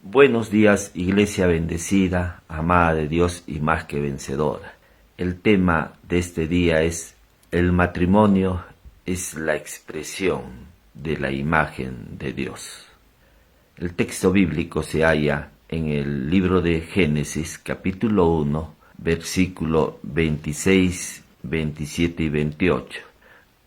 Buenos días, iglesia bendecida, amada de Dios y más que vencedora. El tema de este día es: el matrimonio es la expresión de la imagen de Dios. El texto bíblico se halla en el libro de Génesis, capítulo 1, versículo 26, 27 y 28.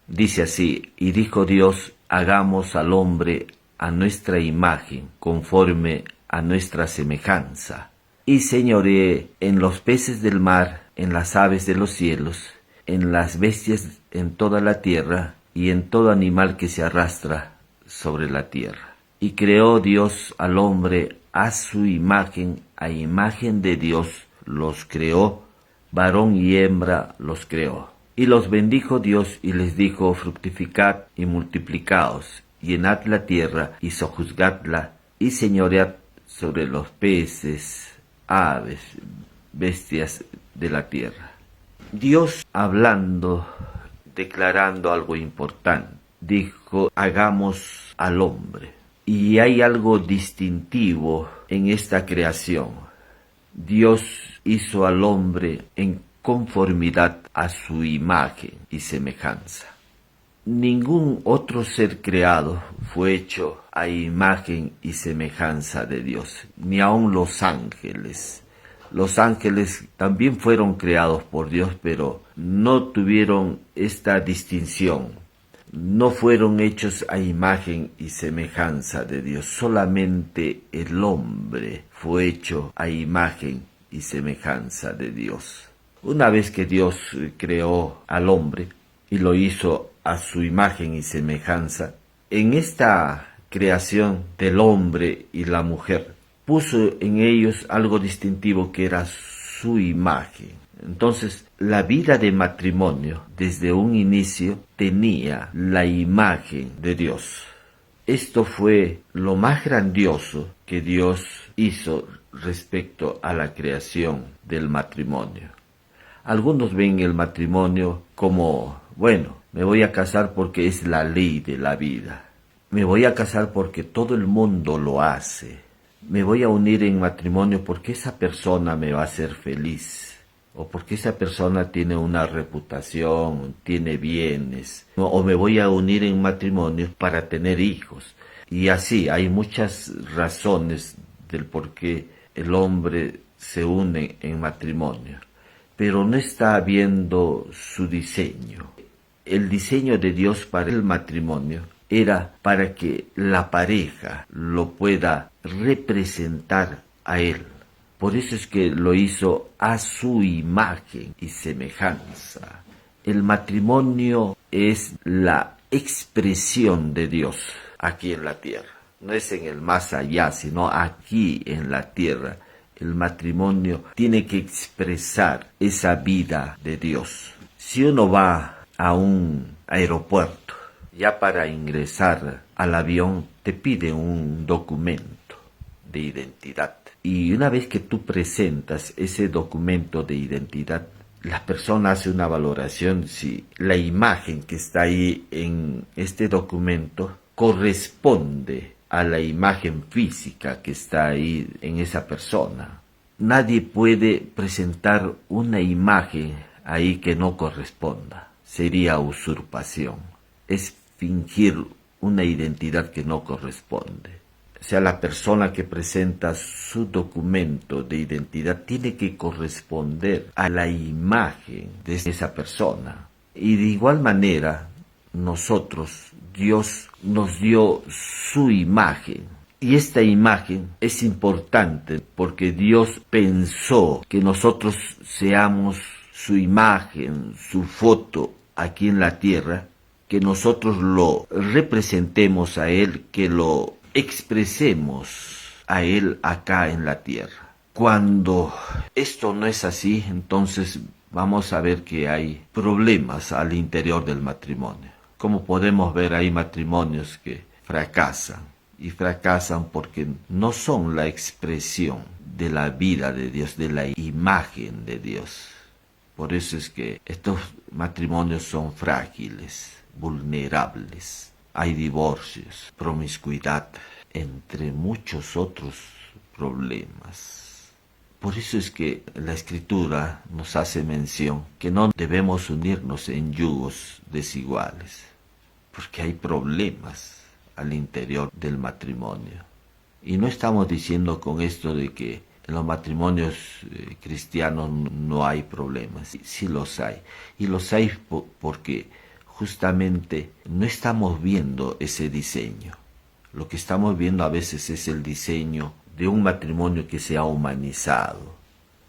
Dice así: y dijo Dios, hagamos al hombre a nuestra imagen, conforme a nuestra semejanza, y señoree en los peces del mar, en las aves de los cielos, en las bestias en toda la tierra, y en todo animal que se arrastra sobre la tierra. Y creó Dios al hombre a su imagen, a imagen de Dios los creó, varón y hembra los creó. Y los bendijo Dios y les dijo: fructificad y multiplicaos, llenad la tierra y sojuzgadla, y señoread sobre los peces, aves, bestias de la tierra. Dios hablando, declarando algo importante, dijo: hagamos al hombre. Y hay algo distintivo en esta creación. Dios hizo al hombre en conformidad a su imagen y semejanza. Ningún otro ser creado fue hecho a imagen y semejanza de Dios, ni aun los ángeles. Los ángeles también fueron creados por Dios, pero no tuvieron esta distinción. No fueron hechos a imagen y semejanza de Dios. Solamente el hombre fue hecho a imagen y semejanza de Dios. Una vez que Dios creó al hombre y lo hizo a su imagen y semejanza, en esta creación del hombre y la mujer puso en ellos algo distintivo, que era su imagen. Entonces, la vida de matrimonio desde un inicio tenía la imagen de Dios. Esto fue lo más grandioso que Dios hizo respecto a la creación del matrimonio. Algunos ven el matrimonio como: bueno, me voy a casar porque es la ley de la vida. Me voy a casar porque todo el mundo lo hace. Me voy a unir en matrimonio porque esa persona me va a hacer feliz. O porque esa persona tiene una reputación, tiene bienes. O me voy a unir en matrimonio para tener hijos. Y así hay muchas razones del por qué el hombre se une en matrimonio. Pero no está viendo su diseño. El diseño de Dios para el matrimonio era para que la pareja lo pueda representar a él. Por eso es que lo hizo a su imagen y semejanza. El matrimonio es la expresión de Dios aquí en la tierra. No es en el más allá, sino aquí en la tierra. El matrimonio tiene que expresar esa vida de Dios. Si uno va a un aeropuerto, ya para ingresar al avión te pide un documento de identidad. Y una vez que tú presentas ese documento de identidad, la persona hace una valoración si la imagen que está ahí en este documento corresponde a la imagen física que está ahí en esa persona. Nadie puede presentar una imagen ahí que no corresponda. Sería usurpación. Es fingir una identidad que no corresponde. O sea, la persona que presenta su documento de identidad tiene que corresponder a la imagen de esa persona. Y de igual manera, nosotros, Dios nos dio su imagen. Y esta imagen es importante porque Dios pensó que nosotros seamos su imagen, su foto aquí en la tierra, que nosotros lo representemos a Él, que lo expresemos a Él acá en la tierra. Cuando esto no es así, entonces vamos a ver que hay problemas al interior del matrimonio. Como podemos ver, hay matrimonios que fracasan, y fracasan porque no son la expresión de la vida de Dios, de la imagen de Dios. Por eso es que estos matrimonios son frágiles, vulnerables. Hay divorcios, promiscuidad, entre muchos otros problemas. Por eso es que la Escritura nos hace mención que no debemos unirnos en yugos desiguales, porque hay problemas al interior del matrimonio. Y no estamos diciendo con esto de que en los matrimonios cristianos no hay problemas, sí los hay. Y los hay porque justamente no estamos viendo ese diseño. Lo que estamos viendo a veces es el diseño de un matrimonio que se ha humanizado.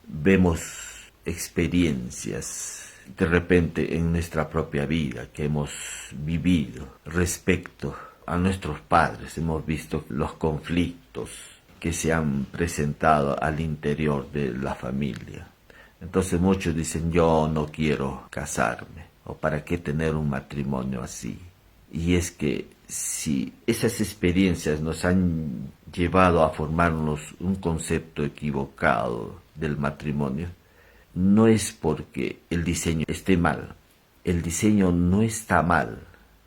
Vemos experiencias de repente en nuestra propia vida que hemos vivido respecto a nuestros padres. Hemos visto los conflictos que se han presentado al interior de la familia. Entonces muchos dicen, yo no quiero casarme, o para qué tener un matrimonio así. Y es que si esas experiencias nos han llevado a formarnos un concepto equivocado del matrimonio, no es porque el diseño esté mal. El diseño no está mal,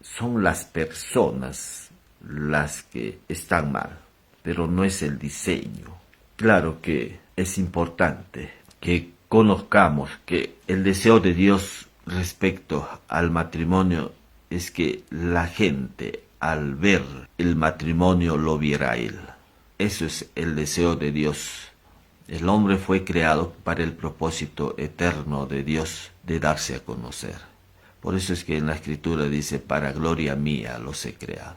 son las personas las que están mal, pero no es el diseño. Claro que es importante que conozcamos que el deseo de Dios respecto al matrimonio es que la gente al ver el matrimonio lo viera a él. Eso es el deseo de Dios. El hombre fue creado para el propósito eterno de Dios de darse a conocer. Por eso es que en la Escritura dice, para gloria mía los he creado.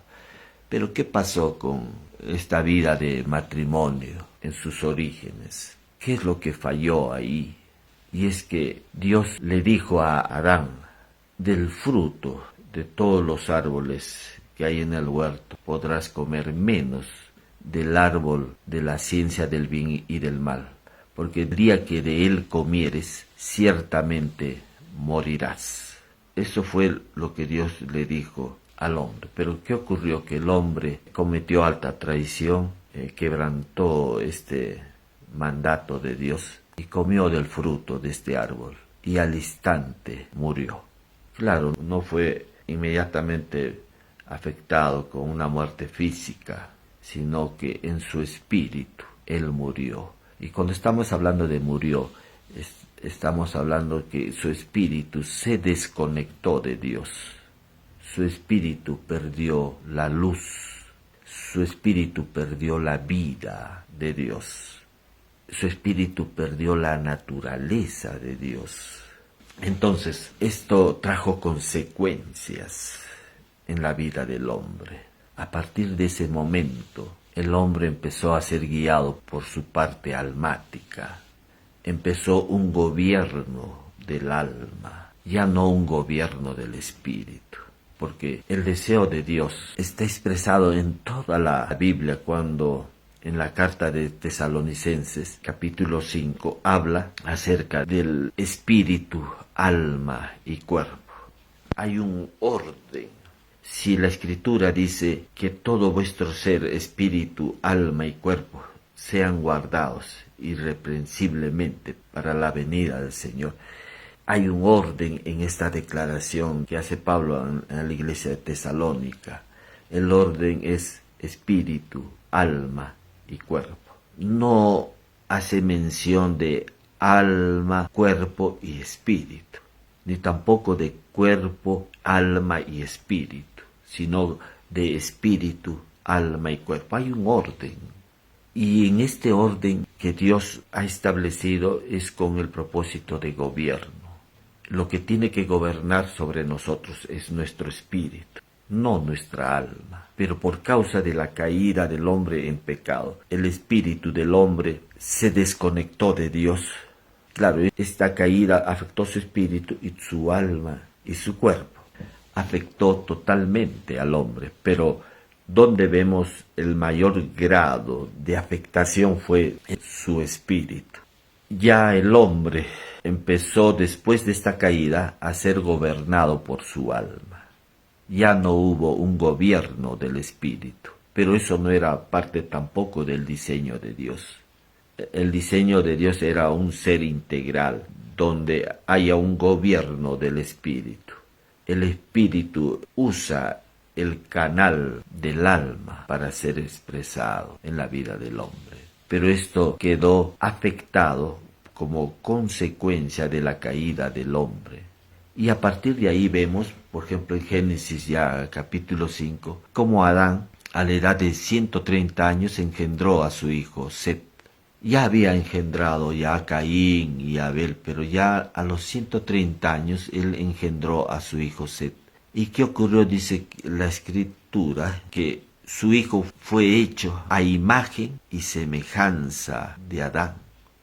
Pero ¿qué pasó con esta vida de matrimonio en sus orígenes? ¿Qué es lo que falló ahí? Y es que Dios le dijo a Adán, del fruto de todos los árboles que hay en el huerto podrás comer, menos del árbol de la ciencia del bien y del mal, porque el día que de él comieres, ciertamente morirás. Eso fue lo que Dios le dijo al hombre. Pero ¿qué ocurrió? Que el hombre cometió alta traición, quebrantó este mandato de Dios y comió del fruto de este árbol, y al instante murió. Claro, no fue inmediatamente afectado con una muerte física, sino que en su espíritu él murió. Y cuando estamos hablando de murió, estamos hablando que su espíritu se desconectó de Dios. Su espíritu perdió la luz, su espíritu perdió la vida de Dios, su espíritu perdió la naturaleza de Dios. Entonces, esto trajo consecuencias en la vida del hombre. A partir de ese momento, el hombre empezó a ser guiado por su parte almática. Empezó un gobierno del alma, ya no un gobierno del espíritu. Porque el deseo de Dios está expresado en toda la Biblia cuando en la carta de Tesalonicenses, capítulo 5, habla acerca del espíritu, alma y cuerpo. Hay un orden. Si la Escritura dice que todo vuestro ser, espíritu, alma y cuerpo, sean guardados irreprensiblemente para la venida del Señor, hay un orden en esta declaración que hace Pablo en la iglesia de Tesalónica. El orden es espíritu, alma y cuerpo. No hace mención de alma, cuerpo y espíritu, ni tampoco de cuerpo, alma y espíritu, sino de espíritu, alma y cuerpo. Hay un orden. Y en este orden que Dios ha establecido es con el propósito de gobierno. Lo que tiene que gobernar sobre nosotros es nuestro espíritu, no nuestra alma. Pero por causa de la caída del hombre en pecado, el espíritu del hombre se desconectó de Dios. Claro, esta caída afectó su espíritu y su alma y su cuerpo. Afectó totalmente al hombre, pero donde vemos el mayor grado de afectación fue en su espíritu. Ya el hombre empezó después de esta caída a ser gobernado por su alma. Ya no hubo un gobierno del espíritu, pero eso no era parte tampoco del diseño de Dios. El diseño de Dios era un ser integral, donde haya un gobierno del espíritu. El espíritu usa el canal del alma para ser expresado en la vida del hombre. pero esto quedó afectado como consecuencia de la caída del hombre. Y a partir de ahí vemos, por ejemplo, en Génesis ya capítulo 5, cómo Adán, a la edad de 130 años, engendró a su hijo Set. Ya había engendrado ya a Caín y a Abel, pero ya a los 130 años él engendró a su hijo Set. ¿Y qué ocurrió? Dice la escritura que su hijo fue hecho a imagen y semejanza de Adán.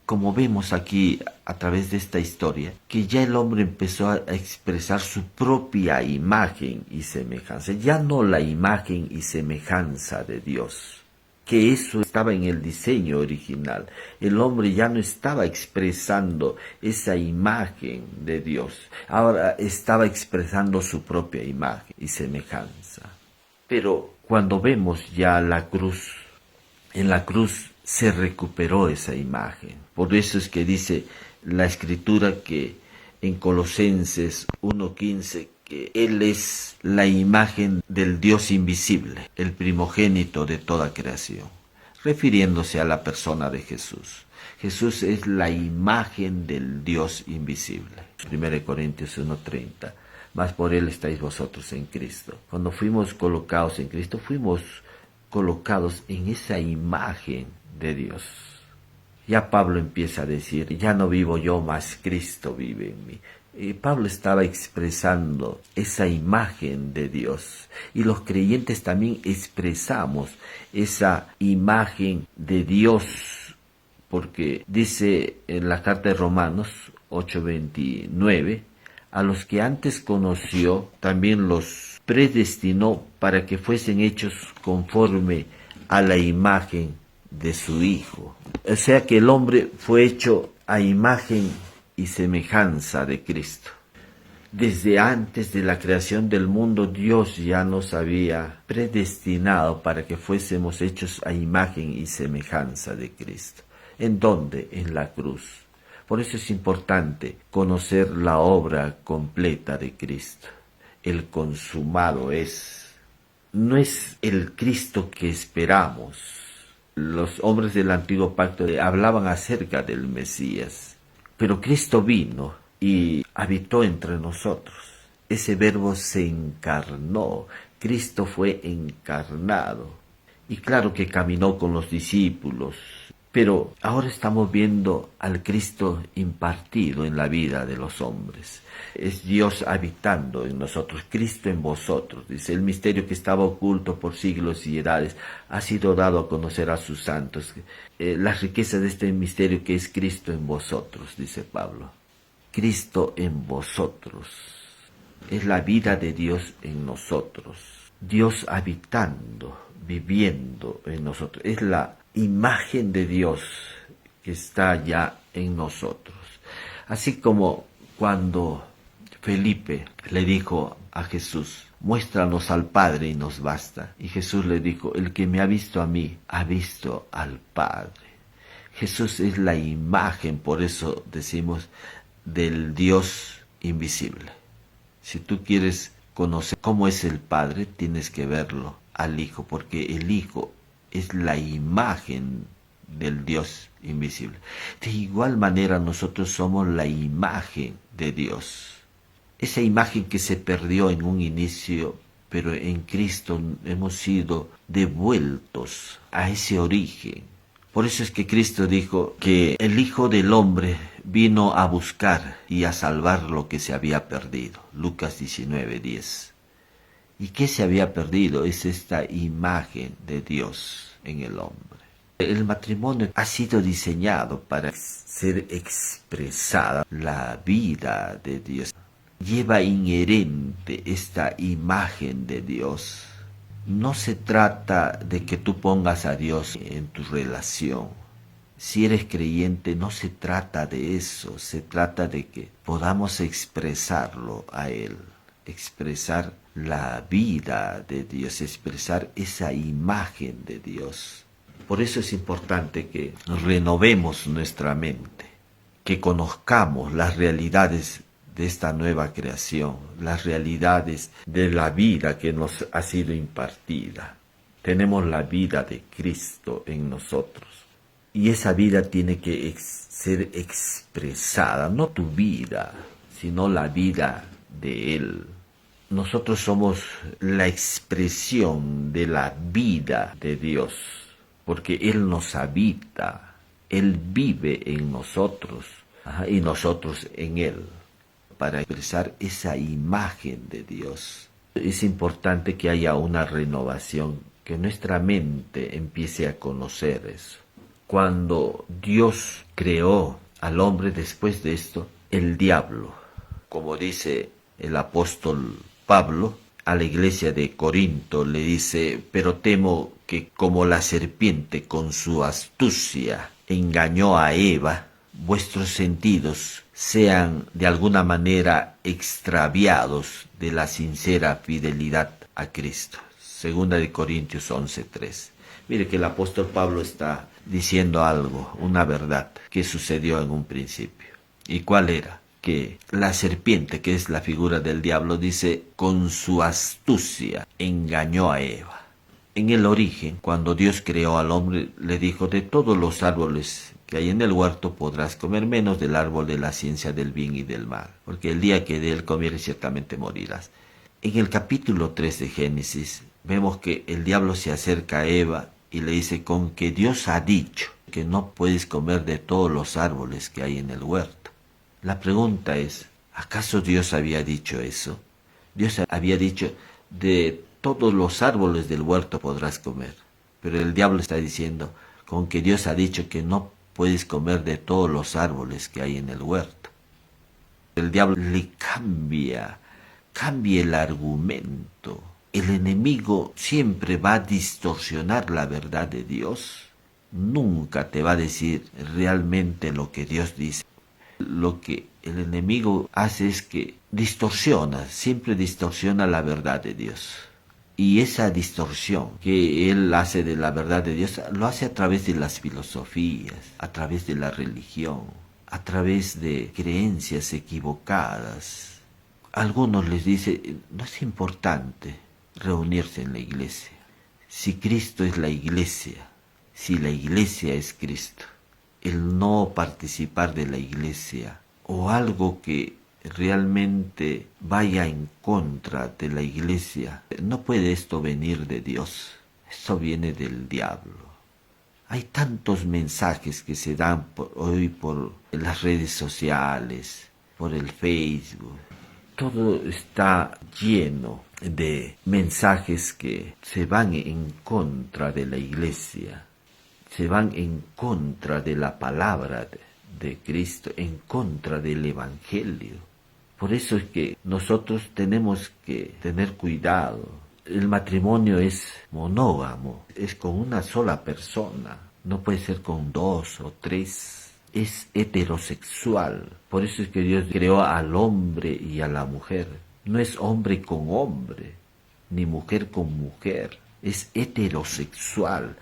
Como vemos aquí a través de esta historia, que ya el hombre empezó a expresar su propia imagen y semejanza, ya no la imagen y semejanza de Dios, que eso estaba en el diseño original. El hombre ya no estaba expresando esa imagen de Dios, ahora estaba expresando su propia imagen y semejanza. Pero cuando vemos ya la cruz, en la cruz se recuperó esa imagen. Por eso es que dice la escritura que en Colosenses 1:15 que Él es la imagen del Dios invisible, el primogénito de toda creación, refiriéndose a la persona de Jesús. Jesús es la imagen del Dios invisible. 1 Corintios 1:30. Mas por Él estáis vosotros en Cristo. Cuando fuimos colocados en Cristo, fuimos colocados en esa imagen de Dios. Ya Pablo empieza a decir, ya no vivo yo, mas Cristo vive en mí. Y Pablo estaba expresando esa imagen de Dios. Y los creyentes también expresamos esa imagen de Dios. Porque dice en la carta de Romanos 8:29, a los que antes conoció, también los predestinó para que fuesen hechos conforme a la imagen de su Hijo. O sea que el hombre fue hecho a imagen y semejanza de Cristo. Desde antes de la creación del mundo, Dios ya nos había predestinado para que fuésemos hechos a imagen y semejanza de Cristo. ¿En dónde? En la cruz. Por eso es importante conocer la obra completa de Cristo. El consumado es. No es el Cristo que esperamos. Los hombres del antiguo pacto hablaban acerca del Mesías, pero Cristo vino y habitó entre nosotros. Ese verbo se encarnó, Cristo fue encarnado. Y claro que caminó con los discípulos, pero ahora estamos viendo al Cristo impartido en la vida de los hombres. Es Dios habitando en nosotros, Cristo en vosotros. Dice, el misterio que estaba oculto por siglos y edades ha sido dado a conocer a sus santos. Las riquezas de este misterio que es Cristo en vosotros, dice Pablo. Cristo en vosotros. Es la vida de Dios en nosotros. Dios habitando, viviendo en nosotros. Es la imagen de Dios que está ya en nosotros. Así como cuando Felipe le dijo a Jesús, muéstranos al Padre y nos basta. Y Jesús le dijo, el que me ha visto a mí, ha visto al Padre. Jesús es la imagen, por eso decimos, del Dios invisible. Si tú quieres conocer cómo es el Padre, tienes que verlo al Hijo, porque el Hijo es la imagen del Dios invisible. De igual manera nosotros somos la imagen de Dios. Esa imagen que se perdió en un inicio, pero en Cristo hemos sido devueltos a ese origen. Por eso es que Cristo dijo que el Hijo del Hombre vino a buscar y a salvar lo que se había perdido. Lucas 19:10. ¿Y qué se había perdido? Es esta imagen de Dios en el hombre. El matrimonio ha sido diseñado para ser expresada la vida de Dios. Lleva inherente esta imagen de Dios. No se trata de que tú pongas a Dios en tu relación. Si eres creyente, no se trata de eso. Se trata de que podamos expresarlo a Él. Expresar la vida de Dios, expresar esa imagen de Dios. Por eso es importante que renovemos nuestra mente, que conozcamos las realidades de esta nueva creación, las realidades de la vida que nos ha sido impartida. Tenemos la vida de Cristo en nosotros Y esa vida tiene que ser expresada, no tu vida, sino la vida de Él. Nosotros somos la expresión de la vida de Dios, porque Él nos habita, Él vive en nosotros, y nosotros en Él, para expresar esa imagen de Dios. Es importante que haya una renovación, que nuestra mente empiece a conocer eso. Cuando Dios creó al hombre, después de esto, el diablo, como dice el apóstol Pablo a la iglesia de Corinto, le dice: pero temo que como la serpiente con su astucia engañó a Eva, vuestros sentidos sean de alguna manera extraviados de la sincera fidelidad a Cristo. Segunda de Corintios 11:3. Mire que el apóstol Pablo está diciendo algo, una verdad que sucedió en un principio. ¿Y cuál era? Que la serpiente, que es la figura del diablo, dice, con su astucia engañó a Eva. En el origen, cuando Dios creó al hombre, le dijo: de todos los árboles que hay en el huerto podrás comer, menos del árbol de la ciencia del bien y del mal, porque el día que de él comieres ciertamente morirás. En el capítulo 3 de Génesis vemos que el diablo se acerca a Eva y le dice: con que Dios ha dicho que no puedes comer de todos los árboles que hay en el huerto. La pregunta es, ¿acaso Dios había dicho eso? Dios había dicho: de todos los árboles del huerto podrás comer. Pero el diablo está diciendo: con que Dios ha dicho que no puedes comer de todos los árboles que hay en el huerto. El diablo le cambia el argumento. El enemigo siempre va a distorsionar la verdad de Dios. Nunca te va a decir realmente lo que Dios dice. Lo que el enemigo hace es que siempre distorsiona la verdad de Dios. Y esa distorsión que él hace de la verdad de Dios, lo hace a través de las filosofías, a través de la religión, a través de creencias equivocadas. A algunos les dice: no es importante reunirse en la iglesia. Si Cristo es la iglesia, si la iglesia es Cristo, el no participar de la iglesia o algo que realmente vaya en contra de la iglesia, no puede esto venir de Dios, esto viene del diablo. Hay tantos mensajes que se dan hoy por las redes sociales, por el Facebook. Todo está lleno de mensajes que se van en contra de la iglesia, se van en contra de la palabra de Cristo, en contra del Evangelio. Por eso es que nosotros tenemos que tener cuidado. El matrimonio es monógamo, es con una sola persona, no puede ser con 2 o 3. Es heterosexual. Por eso es que Dios creó al hombre y a la mujer. No es hombre con hombre, ni mujer con mujer. Es heterosexual.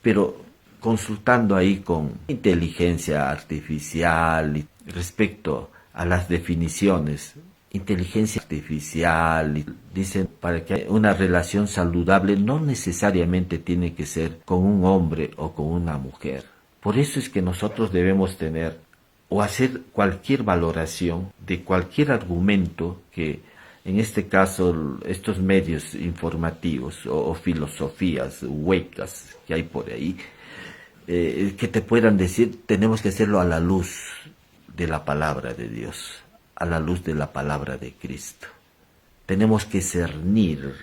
Pero consultando ahí con inteligencia artificial respecto a las definiciones, inteligencia artificial, dicen, para que haya una relación saludable no necesariamente tiene que ser con un hombre o con una mujer. Por eso es que nosotros debemos tener o hacer cualquier valoración de cualquier argumento que, en este caso, estos medios informativos o filosofías huecas que hay por ahí, que te puedan decir: tenemos que hacerlo a la luz de la palabra de Dios, a la luz de la palabra de Cristo. Tenemos que cernir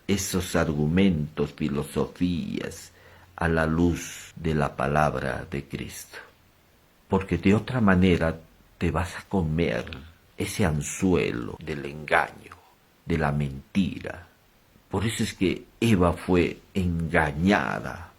esos argumentos, filosofías, a la luz de la palabra de Cristo. Porque de otra manera te vas a comer ese anzuelo del engaño, de la mentira. Por eso es que Eva fue engañada.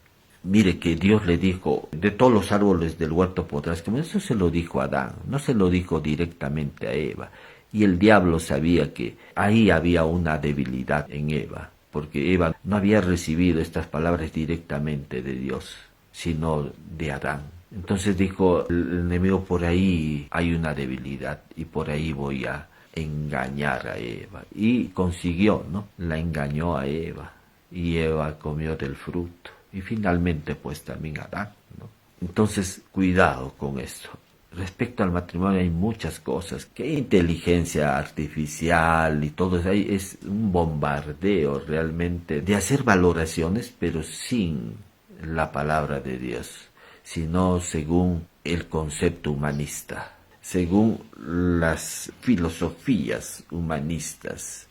Mire que Dios le dijo: de todos los árboles del huerto podrás comer. Eso se lo dijo a Adán, no se lo dijo directamente a Eva. Y el diablo sabía que ahí había una debilidad en Eva, porque Eva no había recibido estas palabras directamente de Dios, sino de Adán. Entonces dijo el enemigo: por ahí hay una debilidad y por ahí voy a engañar a Eva. Y consiguió, ¿no? La engañó a Eva y Eva comió del fruto. Y finalmente pues también Adán, ¿no? Entonces, cuidado con esto. Respecto al matrimonio hay muchas cosas, que inteligencia artificial y todo eso, ahí es un bombardeo realmente de hacer valoraciones, pero sin la palabra de Dios, sino según el concepto humanista, según las filosofías humanistas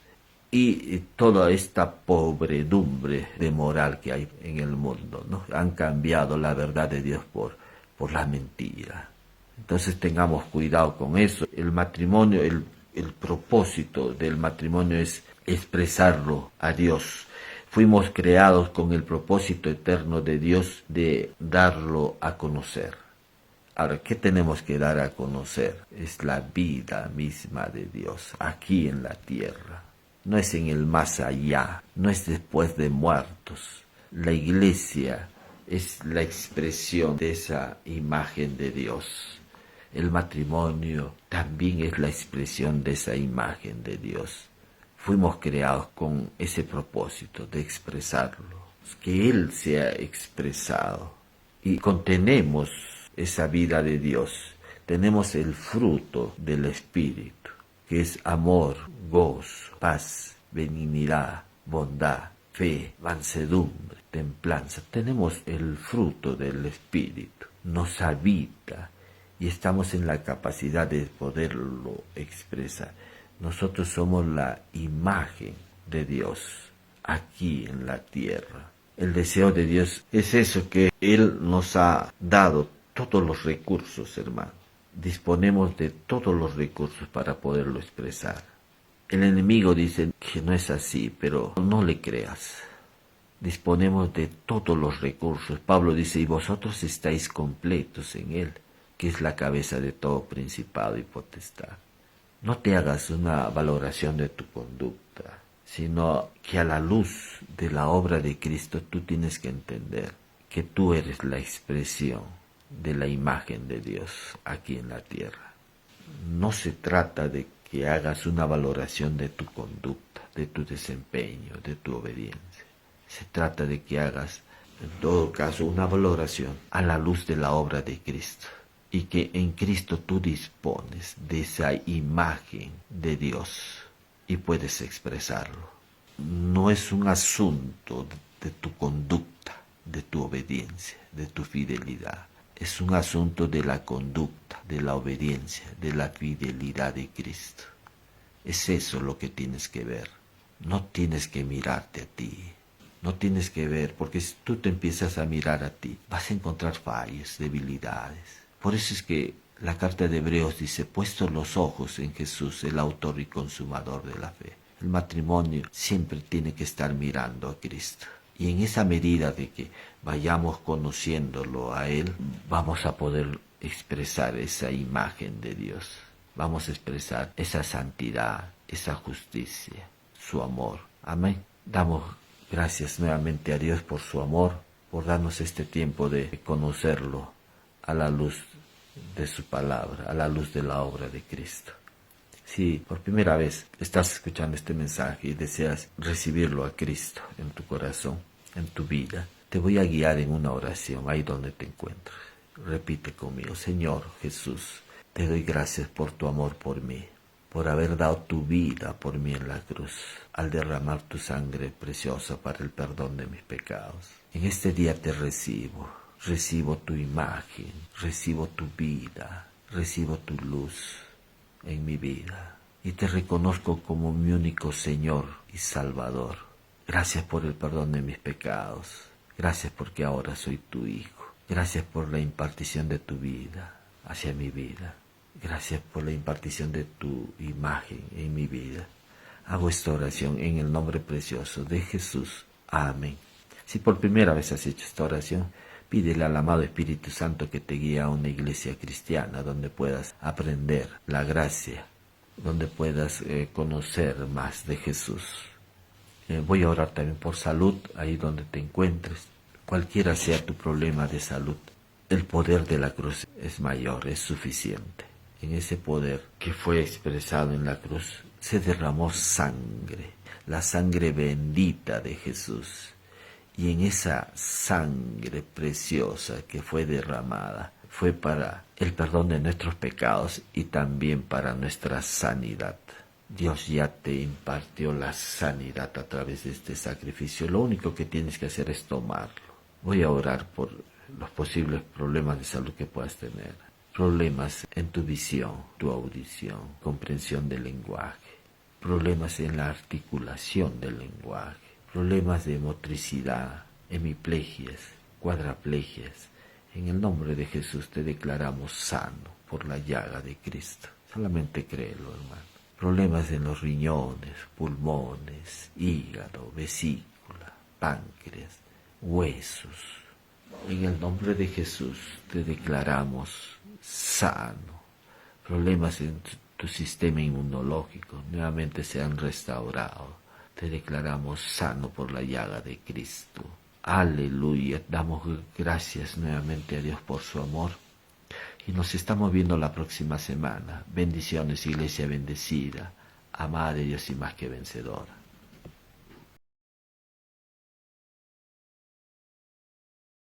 y toda esta pobredumbre de moral que hay en el mundo, ¿no? Han cambiado la verdad de Dios por la mentira. Entonces tengamos cuidado con eso. El matrimonio, el propósito del matrimonio es expresarlo a Dios. Fuimos creados con el propósito eterno de Dios de darlo a conocer. Ahora, ¿qué tenemos que dar a conocer? Es la vida misma de Dios aquí en la tierra. No es en el más allá, no es después de muertos. La iglesia es la expresión de esa imagen de Dios. El matrimonio también es la expresión de esa imagen de Dios. Fuimos creados con ese propósito de expresarlo, que Él sea expresado. Y contenemos esa vida de Dios. Tenemos el fruto del Espíritu, que es amor, gozo, paz, benignidad, bondad, fe, mansedumbre, templanza. Tenemos el fruto del Espíritu. Nos habita y estamos en la capacidad de poderlo expresar. Nosotros somos la imagen de Dios aquí en la tierra. El deseo de Dios es eso, que Él nos ha dado todos los recursos, hermano. Disponemos de todos los recursos para poderlo expresar. El enemigo dice que no es así, pero no le creas. Disponemos de todos los recursos. Pablo dice, y vosotros estáis completos en Él, que es la cabeza de todo principado y potestad. No te hagas una valoración de tu conducta, sino que a la luz de la obra de Cristo tú tienes que entender que tú eres la expresión de la imagen de Dios aquí en la tierra. No se trata de que hagas una valoración de tu conducta, de tu desempeño, de tu obediencia. Se trata de que hagas, en todo caso, una valoración a la luz de la obra de Cristo. Y que en Cristo tú dispones de esa imagen de Dios y puedes expresarlo. No es un asunto de tu conducta, de tu obediencia, de tu fidelidad. Es un asunto de la conducta, de la obediencia, de la fidelidad de Cristo. Es eso lo que tienes que ver. No tienes que mirarte a ti. No tienes que ver, porque si tú te empiezas a mirar a ti, vas a encontrar fallas, debilidades. Por eso es que la carta de Hebreos dice, puestos los ojos en Jesús, el autor y consumador de la fe. El matrimonio siempre tiene que estar mirando a Cristo. Y en esa medida de que vayamos conociéndolo a Él, vamos a poder expresar esa imagen de Dios. Vamos a expresar esa santidad, esa justicia, su amor. Amén. Damos gracias nuevamente a Dios por su amor, por darnos este tiempo de conocerlo a la luz de su palabra, a la luz de la obra de Cristo. Si por primera vez estás escuchando este mensaje y deseas recibirlo a Cristo en tu corazón, en tu vida, te voy a guiar en una oración ahí donde te encuentres. Repite conmigo: Señor Jesús, te doy gracias por tu amor por mí, por haber dado tu vida por mí en la cruz, al derramar tu sangre preciosa para el perdón de mis pecados. En este día te recibo tu imagen, recibo tu vida, recibo tu luz en mi vida y te reconozco como mi único Señor y Salvador. Gracias por el perdón de mis pecados, gracias porque ahora soy tu hijo, gracias por la impartición de tu vida hacia mi vida, gracias por la impartición de tu imagen en mi vida. Hago esta oración en el nombre precioso de Jesús. Amén. Si por primera vez has hecho esta oración, pídele al amado Espíritu Santo que te guíe a una iglesia cristiana donde puedas aprender la gracia, donde puedas conocer más de Jesús. Voy a orar también por salud, ahí donde te encuentres. Cualquiera sea tu problema de salud, el poder de la cruz es mayor, es suficiente. En ese poder que fue expresado en la cruz se derramó sangre, la sangre bendita de Jesús. Y en esa sangre preciosa que fue derramada, fue para el perdón de nuestros pecados y también para nuestra sanidad. Dios ya te impartió la sanidad a través de este sacrificio. Lo único que tienes que hacer es tomarlo. Voy a orar por los posibles problemas de salud que puedas tener. Problemas en tu visión, tu audición, comprensión del lenguaje. Problemas en la articulación del lenguaje. Problemas de motricidad, hemiplegias, cuadraplegias. En el nombre de Jesús te declaramos sano por la llaga de Cristo. Solamente créelo, hermano. Problemas en los riñones, pulmones, hígado, vesícula, páncreas, huesos. En el nombre de Jesús te declaramos sano. Problemas en tu sistema inmunológico nuevamente se han restaurado. Te declaramos sano por la llaga de Cristo. Aleluya. Damos gracias nuevamente a Dios por su amor. Y nos estamos viendo la próxima semana. Bendiciones, iglesia bendecida, amada de Dios y más que vencedora.